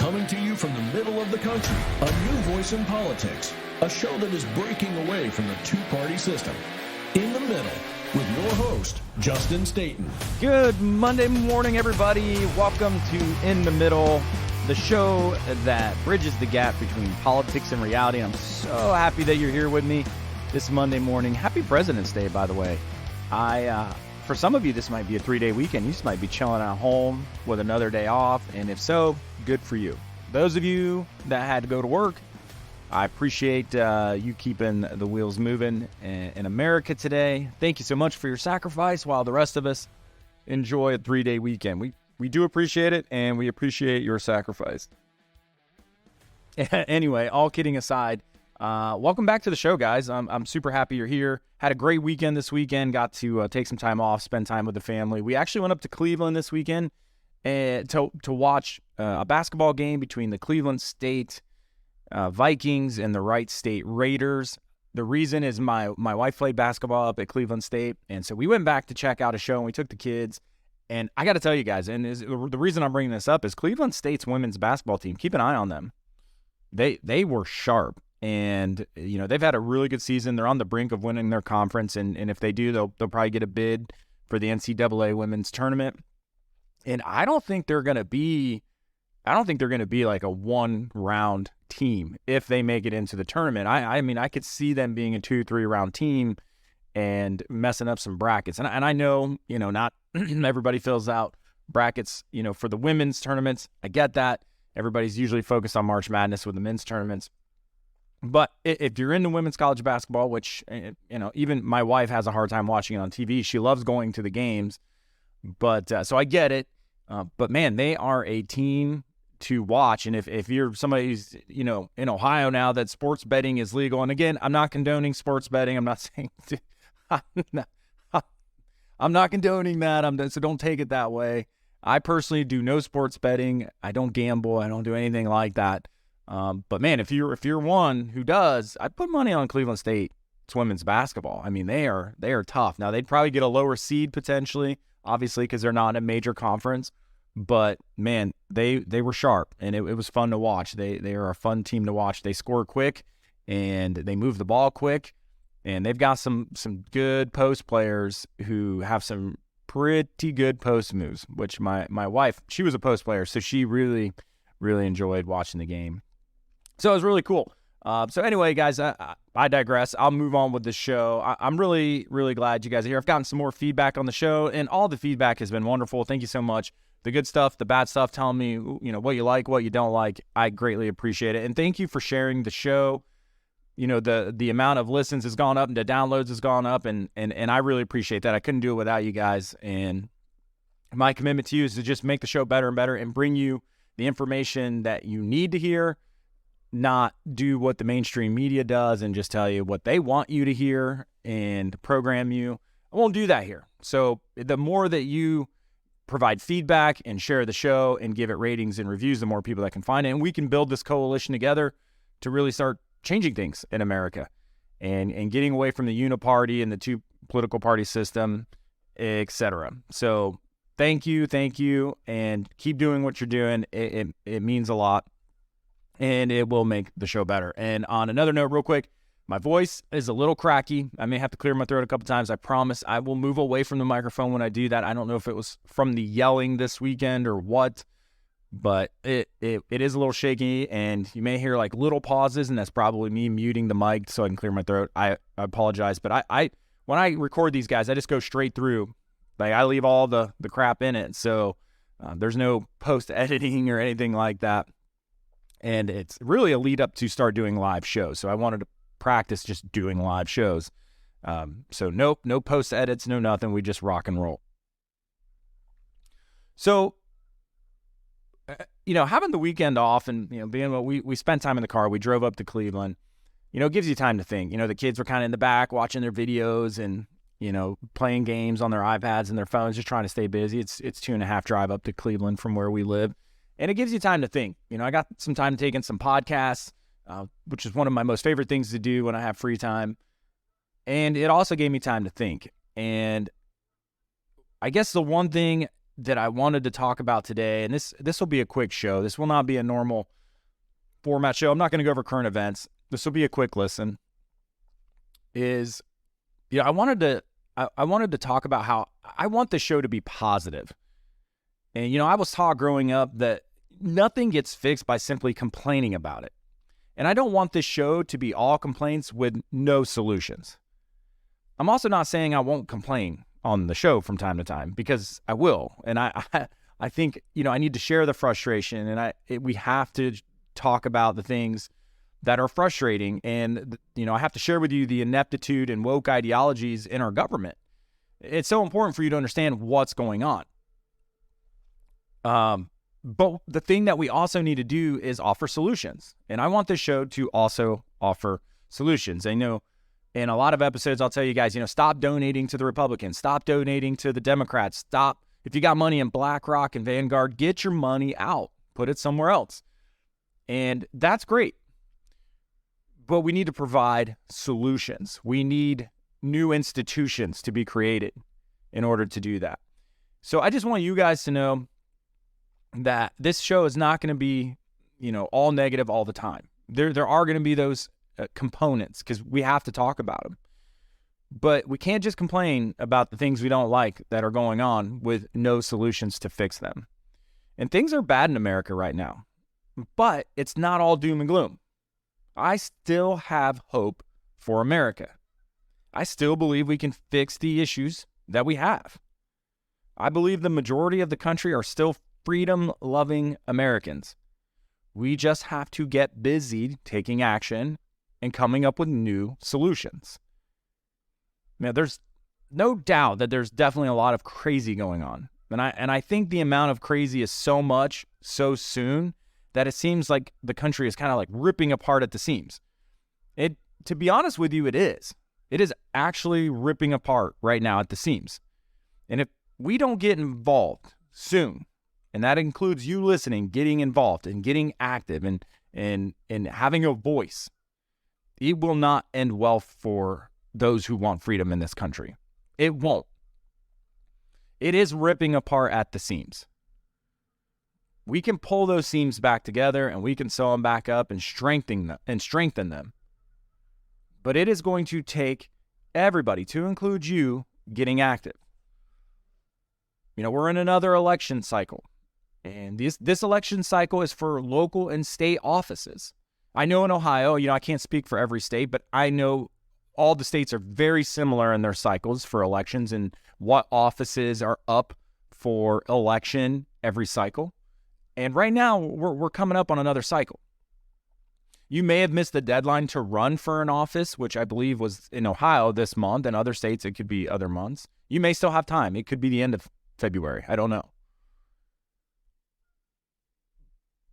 Coming to you from the middle of the country, a new voice in politics, a show that is breaking away from the two-party system. In the Middle, with your host, Justin Staten. Good Monday morning, everybody. Welcome to In the Middle, the show that bridges the gap between politics and reality. And I'm so happy that you're here with me this Monday morning. Happy President's Day, by the way. For some of you, this might be a 3-day weekend. You just might be chilling at home with another day off. And if so, good for you. Those of you that had to go to work, I appreciate you keeping the wheels moving in America today. Thank you so much for your sacrifice while the rest of us enjoy a 3-day weekend. We do appreciate it, and we appreciate your sacrifice. Anyway, all kidding aside, welcome back to the show, guys. I'm super happy you're here. Had a great weekend this weekend. Got to take some time off, spend time with the family. We actually went up to Cleveland this weekend to watch a basketball game between the Cleveland State Vikings and the Wright State Raiders. The reason is my wife played basketball up at Cleveland State, and so we went back to check out a show, and we took the kids. And I got to tell you guys, and the reason I'm bringing this up is Cleveland State's women's basketball team. Keep an eye on them. They were sharp. And, you know, they've had a really good season. They're on the brink of winning their conference. And if they do, they'll probably get a bid for the NCAA women's tournament. And I don't think they're going to be like a one-round team if they make it into the tournament. I mean, I could see them being a 2-3 round team and messing up some brackets. And I know, you know, not everybody fills out brackets, you know, for the women's tournaments. I get that. Everybody's usually focused on March Madness with the men's tournaments. But if you're into women's college basketball, which, you know, even my wife has a hard time watching it on TV. She loves going to the games. But so I get it. But, man, they are a team to watch. And if you're somebody who's, you know, in Ohio now that sports betting is legal. And, again, I'm not condoning sports betting. I'm not saying I'm not condoning that. So don't take it that way. I personally do no sports betting. I don't gamble. I don't do anything like that. But man, if you're one who does, I put money on Cleveland State women's basketball. I mean, they are tough. Now they'd probably get a lower seed potentially, obviously, because they're not a major conference. But man, they were sharp, and it was fun to watch. They are a fun team to watch. They score quick, and they move the ball quick, and they've got some good post players who have some pretty good post moves. Which my wife, she was a post player, so she really enjoyed watching the game. So it was really cool. So anyway, guys, I digress. I'll move on with the show. I'm really, really glad you guys are here. I've gotten some more feedback on the show, and all the feedback has been wonderful. Thank you so much. The good stuff, the bad stuff, telling me, you know, what you like, what you don't like. I greatly appreciate it. And thank you for sharing the show. You know, the amount of listens has gone up and the downloads has gone up, and I really appreciate that. I couldn't do it without you guys. And my commitment to you is to just make the show better and better and bring you the information that you need to hear. Not do what the mainstream media does and just tell you what they want you to hear and program you. I won't do that here. So the more that you provide feedback and share the show and give it ratings and reviews, the more people that can find it. And we can build this coalition together to really start changing things in America and getting away from the uniparty and the two political party system, etc. So thank you, and keep doing what you're doing. It means a lot. And it will make the show better. And on another note, real quick, my voice is a little cracky. I may have to clear my throat a couple times. I promise I will move away from the microphone when I do that. I don't know if it was from the yelling this weekend or what, but it is a little shaky, and you may hear like little pauses, and that's probably me muting the mic so I can clear my throat. I apologize, but I when I record these guys, I just go straight through. Like I leave all the crap in it, so there's no post-editing or anything like that. And it's really a lead up to start doing live shows. So I wanted to practice just doing live shows. So no post edits, no nothing. We just rock and roll. So, you know, having the weekend off and, you know, being we spent time in the car, we drove up to Cleveland, you know, it gives you time to think. You know, the kids were kind of in the back watching their videos and, you know, playing games on their iPads and their phones, just trying to stay busy. It's 2.5 drive up to Cleveland from where we live. And it gives you time to think. You know, I got some time to take in some podcasts, which is one of my most favorite things to do when I have free time. And it also gave me time to think. And I guess the one thing that I wanted to talk about today, and this will be a quick show. This will not be a normal format show. I'm not going to go over current events. This will be a quick listen. I wanted to talk about how I want the show to be positive. And, I was taught growing up that nothing gets fixed by simply complaining about it. And I don't want this show to be all complaints with no solutions. I'm also not saying I won't complain on the show from time to time, because I will. And I think, I need to share the frustration, and we have to talk about the things that are frustrating. And, I have to share with you the ineptitude and woke ideologies in our government. It's so important for you to understand what's going on. But the thing that we also need to do is offer solutions. And I want this show to also offer solutions. I know in a lot of episodes, I'll tell you guys, stop donating to the Republicans, stop donating to the Democrats, stop. If you got money in BlackRock and Vanguard, get your money out, put it somewhere else. And that's great. But we need to provide solutions. We need new institutions to be created in order to do that. So I just want you guys to know that this show is not going to be, all negative all the time. There are going to be those components, because we have to talk about them. But we can't just complain about the things we don't like that are going on with no solutions to fix them. And things are bad in America right now, but it's not all doom and gloom. I still have hope for America. I still believe we can fix the issues that we have. I believe the majority of the country are still freedom-loving Americans. We just have to get busy taking action and coming up with new solutions. Now, there's no doubt that there's definitely a lot of crazy going on. And I think the amount of crazy is so much, so soon, that it seems like the country is kind of like ripping apart at the seams. To be honest with you, it is. It is actually ripping apart right now at the seams. And if we don't get involved soon, and that includes you listening, getting involved and getting active and having a voice, it will not end well for those who want freedom in this country. It won't. It is ripping apart at the seams. We can pull those seams back together, and we can sew them back up and strengthen them. But it is going to take everybody, to include you, getting active. We're in another election cycle. And this election cycle is for local and state offices. I know in Ohio, I can't speak for every state, but I know all the states are very similar in their cycles for elections and what offices are up for election every cycle. And right now, we're coming up on another cycle. You may have missed the deadline to run for an office, which I believe was in Ohio this month. In other states, it could be other months. You may still have time. It could be the end of February. I don't know.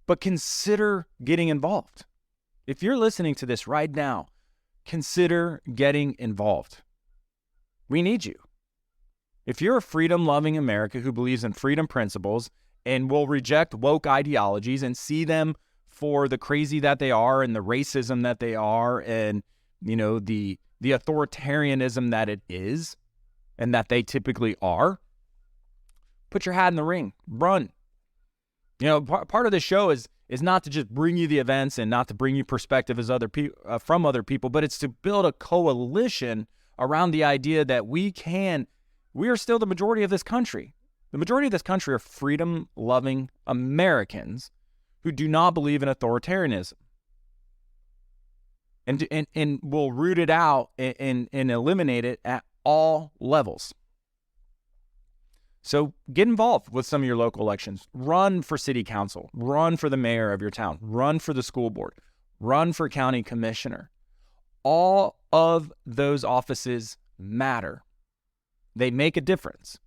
But consider getting involved. If you're listening to this right now, consider getting involved. We need you. If you're a freedom-loving America who believes in freedom principles and will reject woke ideologies and see them for the crazy that they are and the racism that they are and, the authoritarianism that it is and that they typically are, put your hat in the ring. Run. Part of the show is not to just bring you the events and not to bring you perspective as from other people, but it's to build a coalition around the idea that we are still the majority of this country. The majority of this country are freedom-loving Americans who do not believe in authoritarianism and will root it out and eliminate it at all levels. So get involved with some of your local elections. Run for city council. Run for the mayor of your town. Run for the school board. Run for county commissioner. All of those offices matter. They make a difference.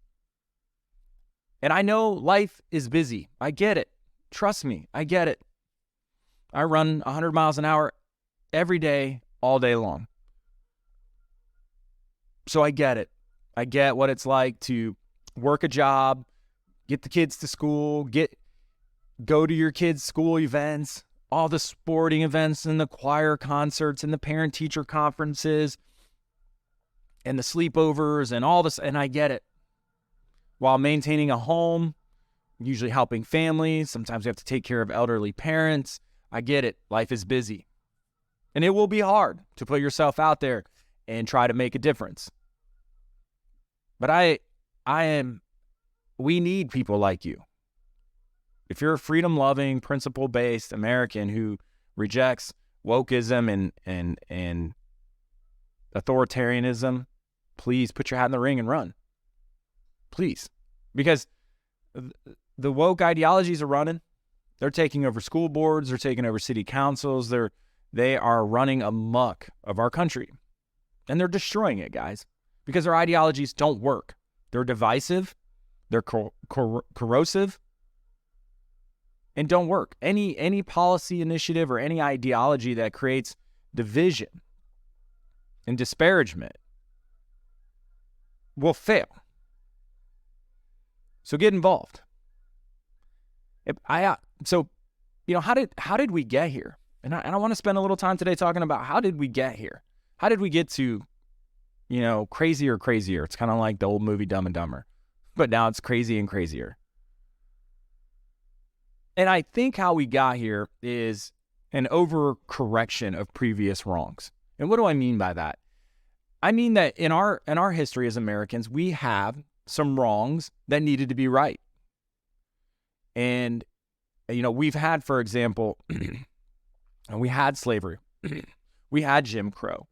And I know life is busy. I get it. Trust me, I get it. I run 100 miles an hour every day, all day long. So I get it. I get what it's like to work a job, get the kids to school, go to your kids' school events, all the sporting events and the choir concerts and the parent-teacher conferences and the sleepovers and all this, and I get it. While maintaining a home usually helping families. Sometimes we have to take care of elderly parents. I get it. Life is busy. And it will be hard to put yourself out there and try to make a difference. But we need people like you. If you're a freedom-loving, principle-based American who rejects wokeism and authoritarianism, please put your hat in the ring and run. Please. Because the woke ideologies are running. They're taking over school boards. They're taking over city councils. They are running amok of our country. And they're destroying it, guys, because their ideologies don't work. They're divisive. They're corrosive. And don't work. Any policy initiative or any ideology that creates division and disparagement will fail. So get involved. How did we get here? And I want to spend a little time today talking about how did we get here? How did we get to, crazier? It's kind of like the old movie Dumb and Dumber, but now it's crazy and crazier. And I think how we got here is an overcorrection of previous wrongs. And what do I mean by that? I mean that in our history as Americans, we have some wrongs that needed to be right. And, we've had, for example, we had slavery. We had Jim Crow.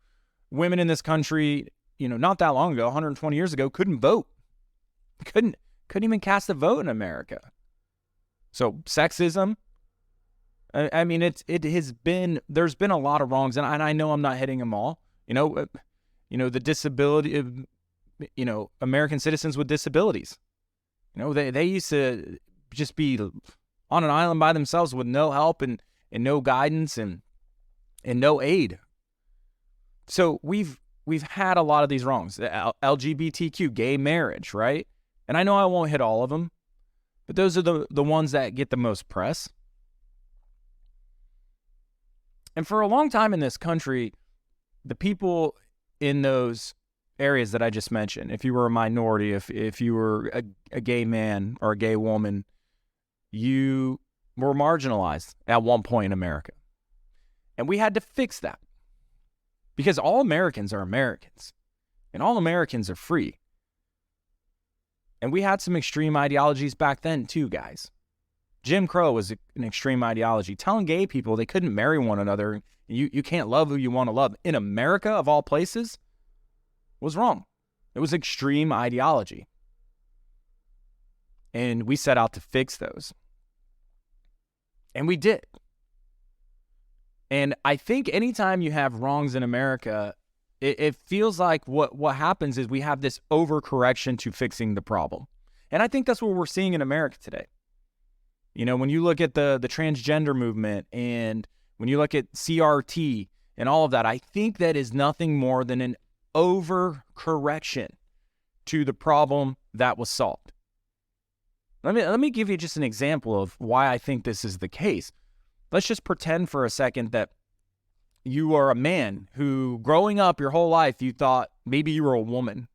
Women in this country, not that long ago, 120 years ago, couldn't vote. Couldn't even cast a vote in America. So sexism, there's been a lot of wrongs, and I know I'm not hitting them all. The disability, American citizens with disabilities. They used to just be on an island by themselves with no help and no guidance and no aid. So we've had a lot of these wrongs. LGBTQ, gay marriage, right? And I know I won't hit all of them, but those are the ones that get the most press. And for a long time in this country, the people in those areas that I just mentioned, if you were a minority, if you were a gay man or a gay woman, you were marginalized at one point in America. And we had to fix that. Because all Americans are Americans. And all Americans are free. And we had some extreme ideologies back then too, guys. Jim Crow was an extreme ideology. Telling gay people they couldn't marry one another, you can't love who you want to love, in America of all places, was wrong. It was extreme ideology. And we set out to fix those. And we did. And I think anytime you have wrongs in America, it feels like what happens is we have this overcorrection to fixing the problem. And I think that's what we're seeing in America today. When you look at the transgender movement and when you look at CRT and all of that, I think that is nothing more than an overcorrection to the problem that was solved. Let me give you just an example of why I think this is the case. Let's just pretend for a second that you are a man who, growing up your whole life, you thought maybe you were a woman.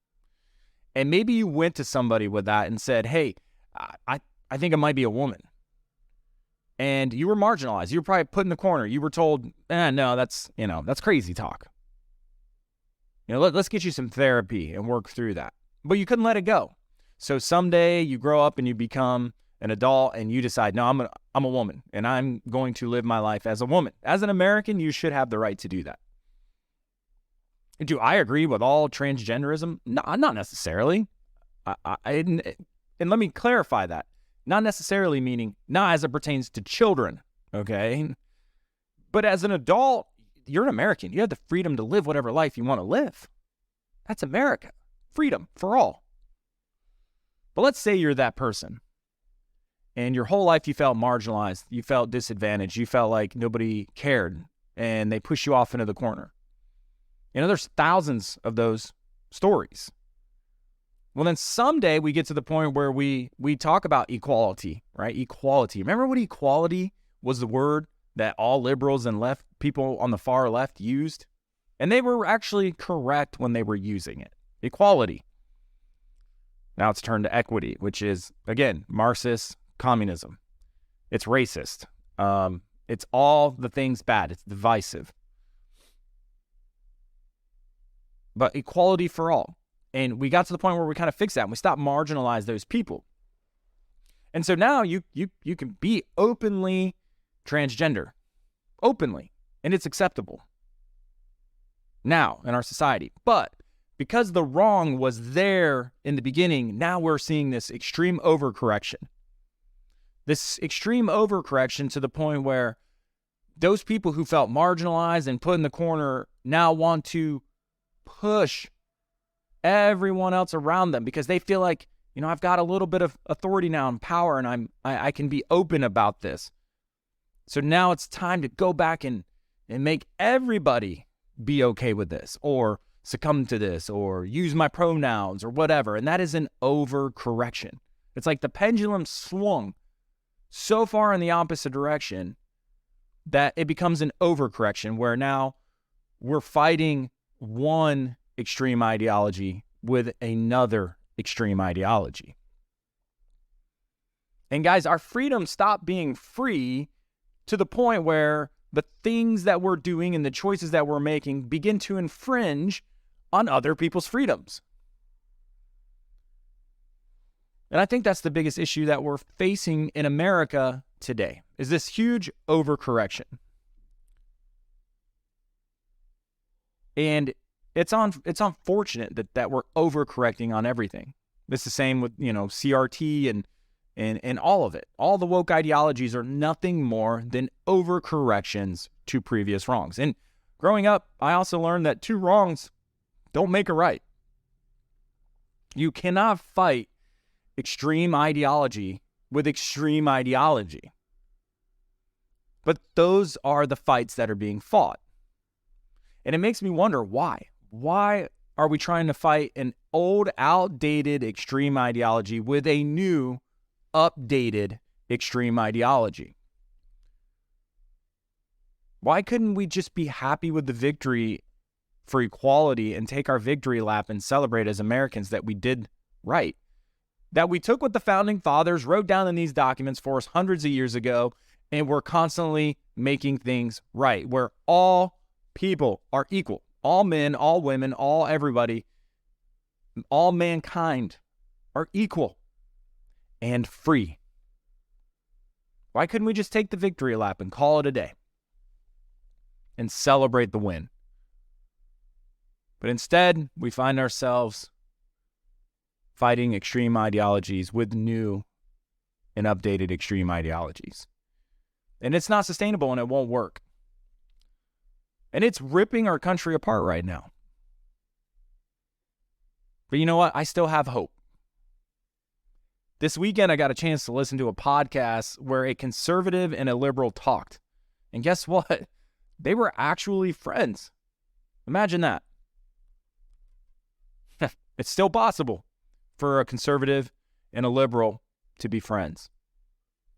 And maybe you went to somebody with that and said, hey, I think I might be a woman. And you were marginalized. You were probably put in the corner. You were told, no, that's crazy talk. Let's get you some therapy and work through that. But you couldn't let it go. So someday you grow up and you become an adult and you decide, no, I'm a woman and I'm going to live my life as a woman. As an American, you should have the right to do that. Do I agree with all transgenderism? No, not necessarily. And let me clarify that. Not necessarily meaning not as it pertains to children, okay? But as an adult, you're an American. You have the freedom to live whatever life you want to live. That's America. Freedom for all. But let's say you're that person. And your whole life you felt marginalized. You felt disadvantaged. You felt like nobody cared. And they push you off into the corner. There's thousands of those stories. Well, then someday we get to the point where we talk about equality, right? Equality. Remember what equality was, the word that all liberals and left people on the far left used? And they were actually correct when they were using it. Equality. Now it's turned to equity, which is, again, Marxist, communism. It's racist. It's all the things bad. It's divisive. But equality for all. And we got to the point where we kind of fixed that and we stopped marginalize those people. And so now you can be openly transgender. Openly. And it's acceptable. Now in our society. But because the wrong was there in the beginning, now we're seeing this extreme overcorrection. This extreme overcorrection to the point where those people who felt marginalized and put in the corner now want to push everyone else around them because they feel like, I've got a little bit of authority now and power, and I can be open about this. So now it's time to go back and make everybody be okay with this, or succumb to this, or use my pronouns, or whatever. And that is an overcorrection. It's like the pendulum swung so far in the opposite direction that it becomes an overcorrection, where now we're fighting one extreme ideology with another extreme ideology. And guys, our freedom stopped being free to the point where the things that we're doing and the choices that we're making begin to infringe on other people's freedoms. And I think that's the biggest issue that we're facing in America today, is this huge overcorrection. And it's unfortunate that we're overcorrecting on everything. It's the same with, CRT and all of it. All the woke ideologies are nothing more than overcorrections to previous wrongs. And growing up, I also learned that two wrongs don't make a right. You cannot fight extreme ideology with extreme ideology. But those are the fights that are being fought. And it makes me wonder why. Why are we trying to fight an old, outdated extreme ideology with a new, updated extreme ideology? Why couldn't we just be happy with the victory for equality and take our victory lap and celebrate as Americans that we did right? That we took what the founding fathers wrote down in these documents for us hundreds of years ago, and we're constantly making things right, where all people are equal. All men, all women, all everybody, all mankind are equal and free. Why couldn't we just take the victory lap and call it a day and celebrate the win? But instead, we find ourselves fighting extreme ideologies with new and updated extreme ideologies. And it's not sustainable and it won't work. And it's ripping our country apart right now. But you know what? I still have hope. This weekend, I got a chance to listen to a podcast where a conservative and a liberal talked. And guess what? They were actually friends. Imagine that. It's still possible for a conservative and a liberal to be friends.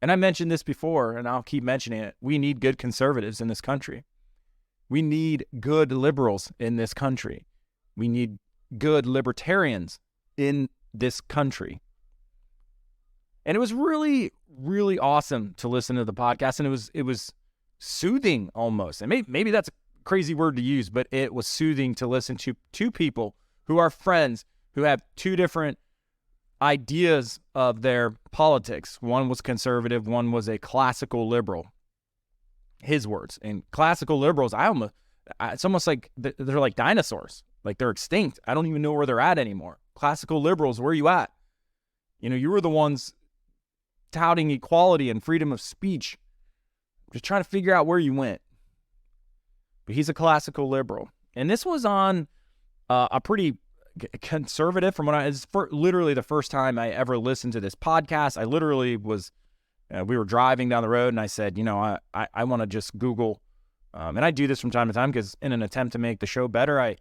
And I mentioned this before, and I'll keep mentioning it. We need good conservatives in this country. We need good liberals in this country. We need good libertarians in this country. And it was really, really awesome to listen to the podcast, and it was soothing almost. And maybe that's a crazy word to use, but it was soothing to listen to two people who are friends who have two different ideas of their politics. One was conservative, one was a classical liberal. His words. And classical liberals, it's almost like they're like dinosaurs. Like they're extinct. I don't even know where they're at anymore. Classical liberals, where are you at? You were the ones touting equality and freedom of speech. Just trying to figure out where you went. But he's a classical liberal. And this was on a pretty conservative, from what it's literally the first time I ever listened to this podcast. I literally was, we were driving down the road and I said, I want to just Google, and I do this from time to time because in an attempt to make the show better, I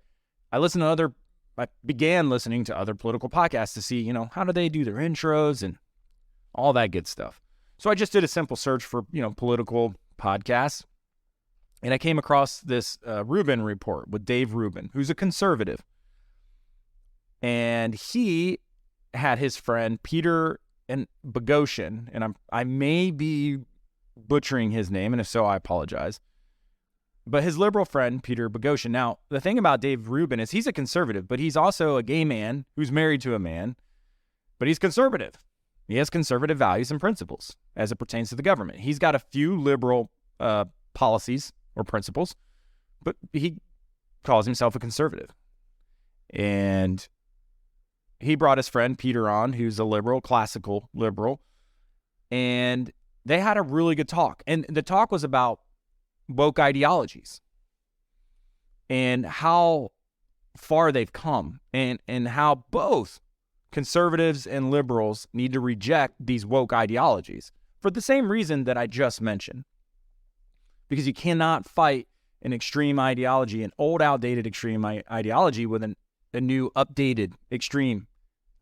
began listening to other political podcasts to see, how do they do their intros and all that good stuff. So I just did a simple search for, political podcasts, and I came across this Rubin Report with Dave Rubin, who's a conservative. And he had his friend Peter and Boghossian, and I may be butchering his name, and if so, I apologize. But his liberal friend, Peter Boghossian. Now, the thing about Dave Rubin is he's a conservative, but he's also a gay man who's married to a man, but he's conservative. He has conservative values and principles as it pertains to the government. He's got a few liberal policies or principles, but he calls himself a conservative. And he brought his friend Peter on, who's a liberal, classical liberal, and they had a really good talk. And the talk was about woke ideologies and how far they've come, and how both conservatives and liberals need to reject these woke ideologies for the same reason that I just mentioned. Because you cannot fight an extreme ideology, an old, outdated extreme ideology with a new, updated extreme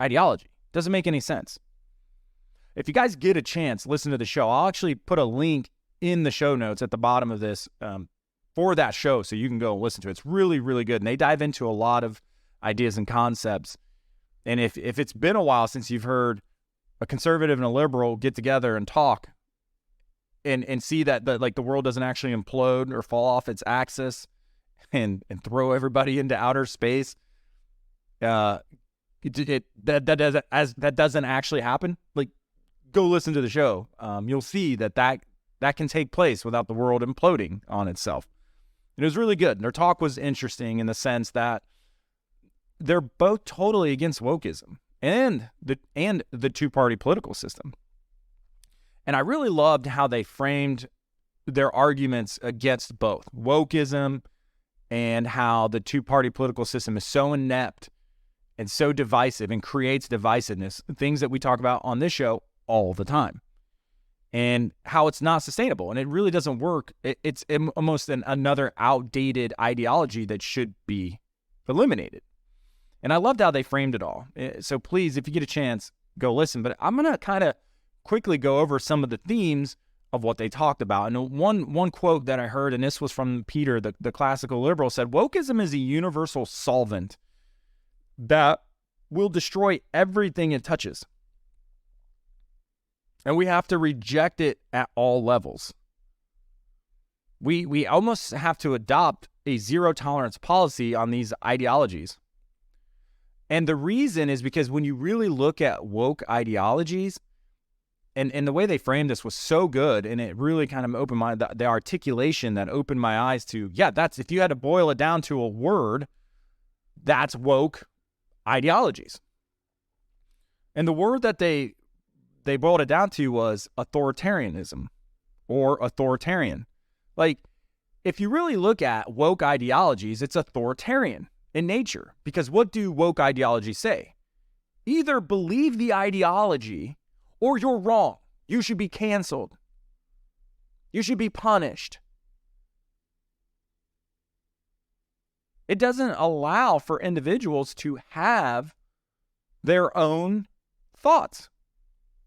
ideology. Doesn't make any sense. If you guys get a chance, listen to the show. I'll actually put a link in the show notes at the bottom of this for that show so you can go and listen to it. It's really, really good. And they dive into a lot of ideas and concepts. And if it's been a while since you've heard a conservative and a liberal get together and talk and see that the world doesn't actually implode or fall off its axis and throw everybody into outer space, that doesn't actually happen. Like, go listen to the show. You'll see that can take place without the world imploding on itself. And it was really good. And their talk was interesting in the sense that they're both totally against wokeism and the two-party political system. And I really loved how they framed their arguments against both wokeism and how the two-party political system is so inept and so divisive and creates divisiveness, things that we talk about on this show all the time, and how it's not sustainable and it really doesn't work. It's almost another outdated ideology that should be eliminated. And I loved how they framed it all. So please, if you get a chance, go listen. But I'm going to kind of quickly go over some of the themes of what they talked about. And one quote that I heard, and this was from Peter, the classical liberal, said, "Wokeism is a universal solvent that will destroy everything it touches. And we have to reject it at all levels. We almost have to adopt a zero tolerance policy on these ideologies." And the reason is because when you really look at woke ideologies, and the way they framed this was so good, and it really kind of opened the articulation that opened my eyes to, that's, if you had to boil it down to a word, that's woke ideologies. And the word that they boiled it down to was authoritarianism or authoritarian. Like, if you really look at woke ideologies, it's authoritarian in nature. Because what do woke ideologies say? Either believe the ideology or you're wrong. You should be canceled. You should be punished. It doesn't allow for individuals to have their own thoughts,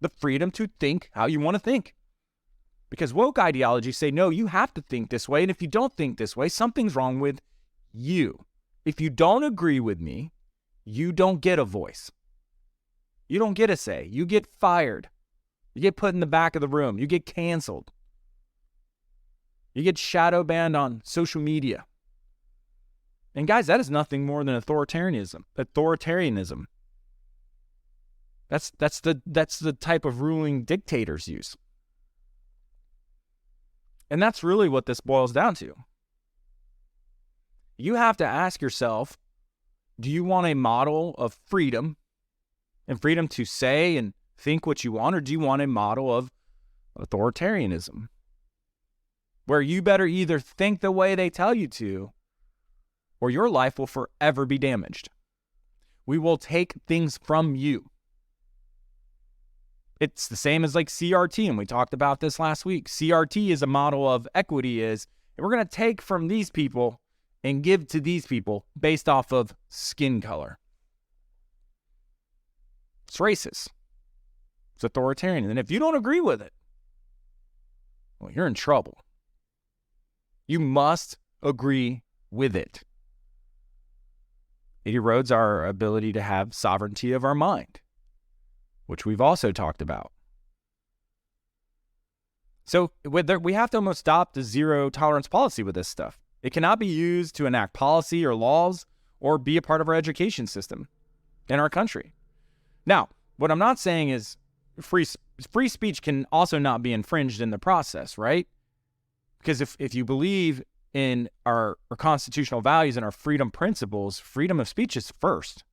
the freedom to think how you want to think. Because woke ideologies say, no, you have to think this way. And if you don't think this way, something's wrong with you. If you don't agree with me, you don't get a voice. You don't get a say. You get fired. You get put in the back of the room. You get canceled. You get shadow banned on social media. And guys, that is nothing more than authoritarianism. That's the type of ruling dictators use. And that's really what this boils down to. You have to ask yourself, do you want a model of freedom and freedom to say and think what you want, or do you want a model of authoritarianism where you better either think the way they tell you to, or your life will forever be damaged? We will take things from you. It's the same as like CRT, and we talked about this last week. CRT is a model of equity and we're going to take from these people and give to these people based off of skin color. It's racist. It's authoritarian. And if you don't agree with it, well, you're in trouble. You must agree with it. It erodes our ability to have sovereignty of our mind. which we've also talked about. So we have to almost adopt a zero tolerance policy with this stuff. It cannot be used to enact policy or laws or be a part of our education system in our country. Now, what I'm not saying is free speech can also not be infringed in the process, right? Because if you believe in our constitutional values and our freedom principles, freedom of speech is first.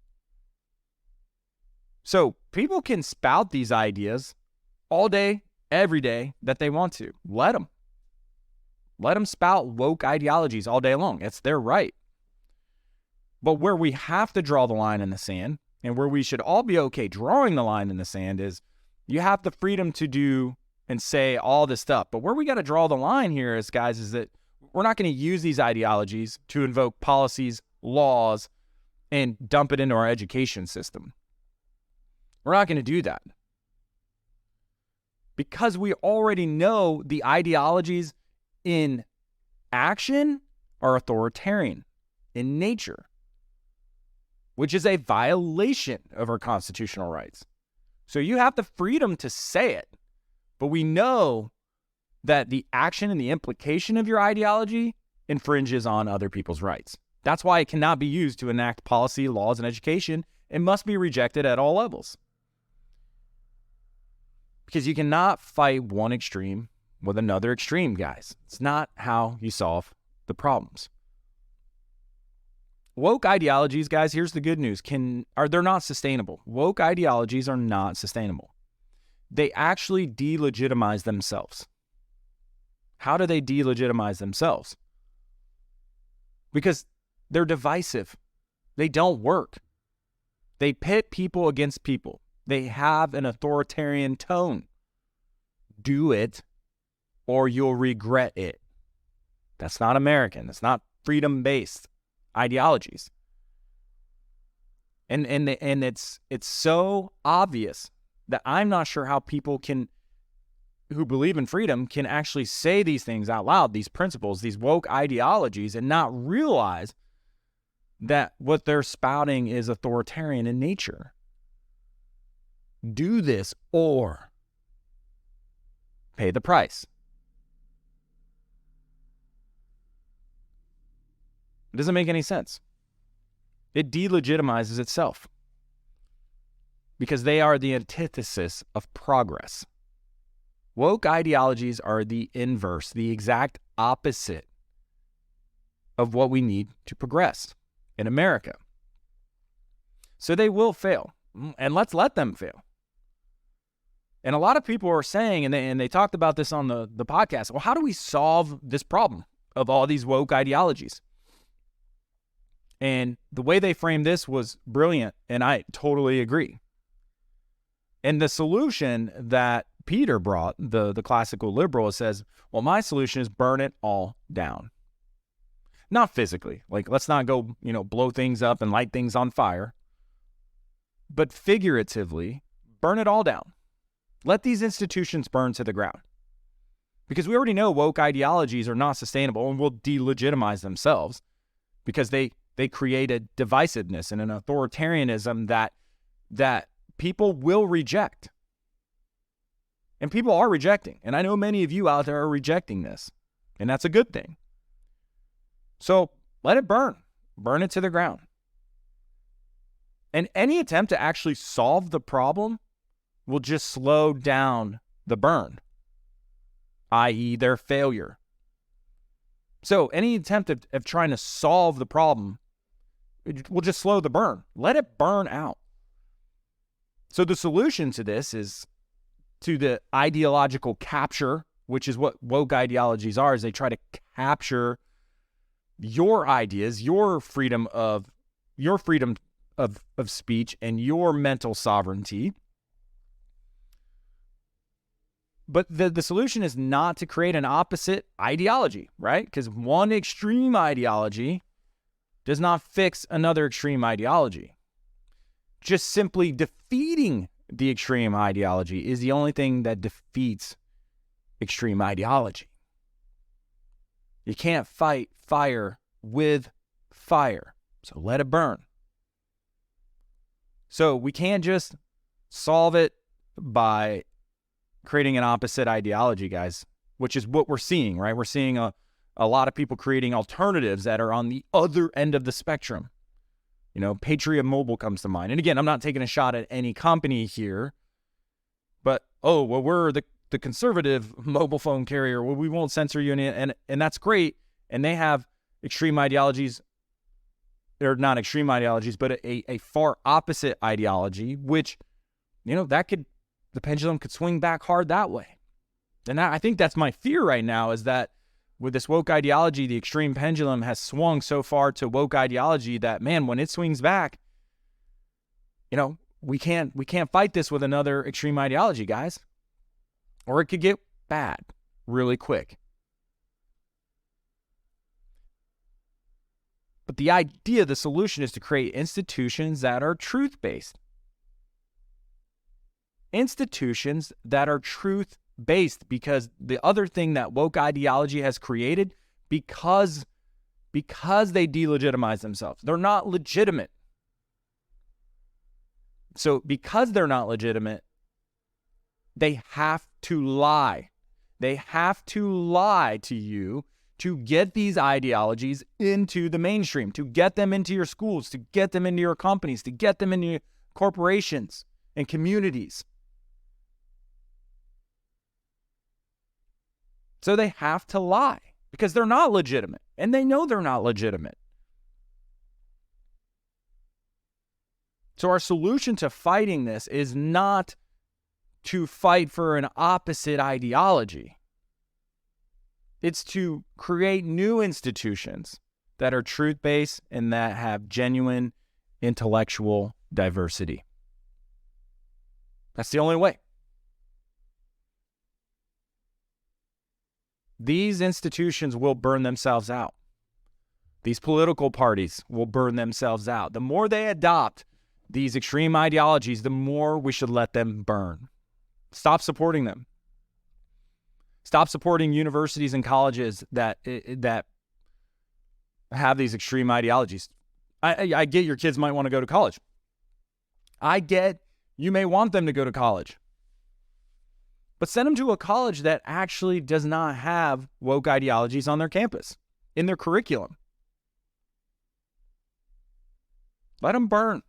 So people can spout these ideas all day, every day that they want to. Let them. Let them spout woke ideologies all day long. It's their right. But where we have to draw the line in the sand, and where we should all be okay drawing the line in the sand, is you have the freedom to do and say all this stuff. But where we got to draw the line here is, guys, is that we're not going to use these ideologies to invoke policies, laws, and dump it into our education system. We're not going to do that. Because we already know the ideologies in action are authoritarian in nature, which is a violation of our constitutional rights. So you have the freedom to say it, but we know that the action and the implication of your ideology infringes on other people's rights. That's why it cannot be used to enact policy, laws, and education. It must be rejected at all levels. Because you cannot fight one extreme with another extreme, guys. It's not how you solve the problems. Woke ideologies, guys, here's the good news, they're not sustainable. Woke ideologies are not sustainable. They actually delegitimize themselves. How do they delegitimize themselves? Because they're divisive. They don't work. They pit people against people. They have an authoritarian tone. Do it or you'll regret it. That's not American. That's not freedom-based ideologies. And it's so obvious that I'm not sure how people who believe in freedom can actually say these things out loud, these principles, these woke ideologies, and not realize that what they're spouting is authoritarian in nature. Do this or pay the price. It doesn't make any sense. It delegitimizes itself because they are the antithesis of progress. Woke ideologies are the inverse, the exact opposite of what we need to progress in America. So they will fail, and let's let them fail. And a lot of people are saying, and they talked about this on the podcast, well, how do we solve this problem of all these woke ideologies? And the way they framed this was brilliant, and I totally agree. And the solution that Peter brought, the classical liberal, says, well, my solution is burn it all down. Not physically. Like, let's not go, blow things up and light things on fire. But figuratively, burn it all down. Let these institutions burn to the ground. Because we already know woke ideologies are not sustainable and will delegitimize themselves because they create a divisiveness and an authoritarianism that people will reject. And people are rejecting. And I know many of you out there are rejecting this. And that's a good thing. So let it burn. Burn it to the ground. And any attempt to actually solve the problem will just slow down the burn, i.e. their failure. So any attempt of trying to solve the problem will just slow the burn. Let it burn out. So the solution to this is to the ideological capture, which is what woke ideologies are, is they try to capture your ideas, your freedom of speech and your mental sovereignty. But the solution is not to create an opposite ideology, right? Because one extreme ideology does not fix another extreme ideology. Just simply defeating the extreme ideology is the only thing that defeats extreme ideology. You can't fight fire with fire, so let it burn. So we can't just solve it by creating an opposite ideology, guys, which is what we're seeing, right? We're seeing a lot of people creating alternatives that are on the other end of the spectrum. You know, Patriot Mobile comes to mind. And again, I'm not taking a shot at any company here, but, oh, well, we're the conservative mobile phone carrier. Well, we won't censor you. And that's great. And they have extreme ideologies. They're not extreme ideologies, but a far opposite ideology, which, you know, the pendulum could swing back hard that way. And I think that's my fear right now, is that with this woke ideology, the extreme pendulum has swung so far to woke ideology that, man, when it swings back, you know, we can't fight this with another extreme ideology, guys. Or it could get bad really quick. But the idea, the solution is to create institutions that are truth-based. Institutions that are truth-based, because the other thing that woke ideology has created, because they delegitimize themselves, they're not legitimate. So because they're not legitimate, they have to lie. They have to lie to you to get these ideologies into the mainstream, to get them into your schools, to get them into your companies, to get them into your corporations and communities. So they have to lie because they're not legitimate, and they know they're not legitimate. So our solution to fighting this is not to fight for an opposite ideology. It's to create new institutions that are truth-based and that have genuine intellectual diversity. That's the only way. These institutions will burn themselves out. These political parties will burn themselves out. The more they adopt these extreme ideologies, the more we should let them burn. Stop supporting them. Stop supporting universities and colleges that have these extreme ideologies. I get your kids might want to go to college. I get you may want them to go to college. But send them to a college that actually does not have woke ideologies on their campus, in their curriculum. Let them burn.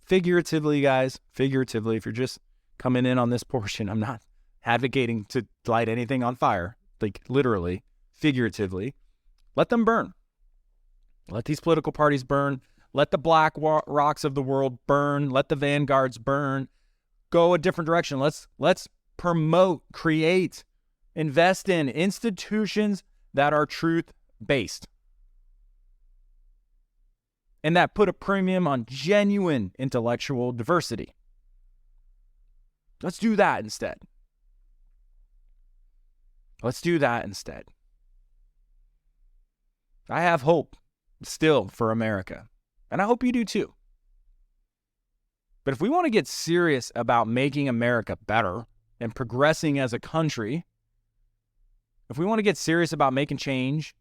Figuratively, guys, figuratively, if you're just coming in on this portion, I'm not advocating to light anything on fire, like literally, figuratively. Let them burn. Let these political parties burn. Let the Black Rocks of the world burn. Let the Vanguards burn. Go a different direction. Let's promote, create, invest in institutions that are truth-based and that put a premium on genuine intellectual diversity. Let's do that instead. Let's do that instead. I have hope still for America, and I hope you do too. But if we want to get serious about making America better and progressing as a country, if we want to get serious about making change,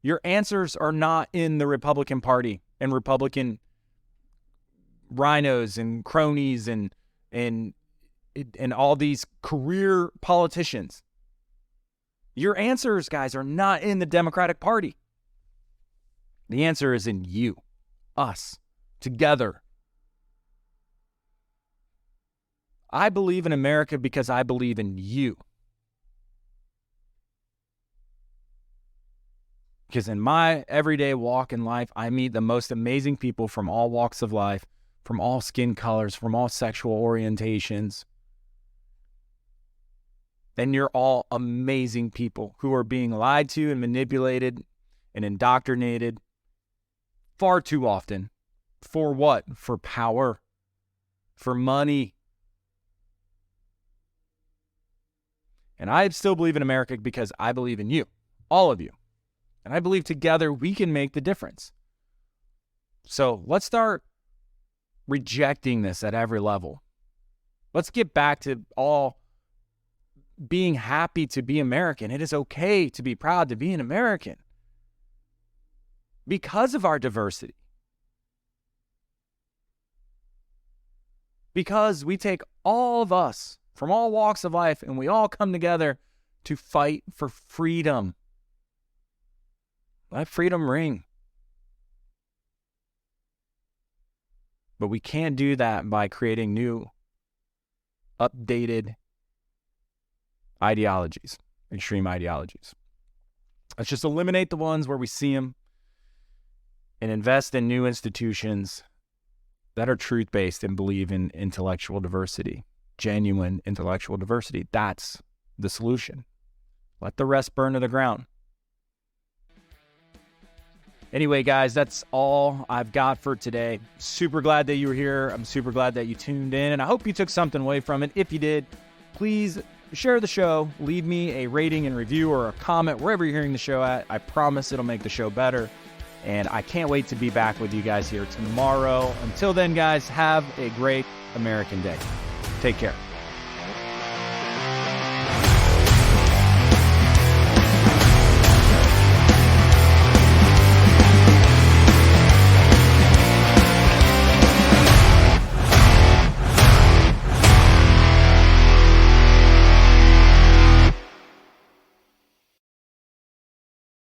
your answers are not in the Republican Party and Republican rhinos and cronies and all these career politicians. Your answers, guys, are not in the Democratic Party. The answer is in you, us, together. I believe in America because I believe in you. Because in my everyday walk in life, I meet the most amazing people from all walks of life, from all skin colors, from all sexual orientations. And you're all amazing people who are being lied to and manipulated and indoctrinated far too often. For what? For power, for money. And I still believe in America because I believe in you, all of you. And I believe together we can make the difference. So let's start rejecting this at every level. Let's get back to all being happy to be American. It is okay to be proud to be an American because of our diversity. because we take all of us from all walks of life and we all come together to fight for freedom. Let freedom ring. But we can't do that by creating new, updated ideologies, extreme ideologies. Let's just eliminate the ones where we see them and invest in new institutions that are truth-based and believe in intellectual diversity, genuine intellectual diversity. That's the solution. Let the rest burn to the ground. Anyway, guys, that's all I've got for today. Super glad that you were here. I'm super glad that you tuned in, and I hope you took something away from it. If you did, please share the show. Leave me a rating and review or a comment wherever you're hearing the show at. I promise it'll make the show better, and I can't wait to be back with you guys here tomorrow. Until then, guys, have a great American day. Take care.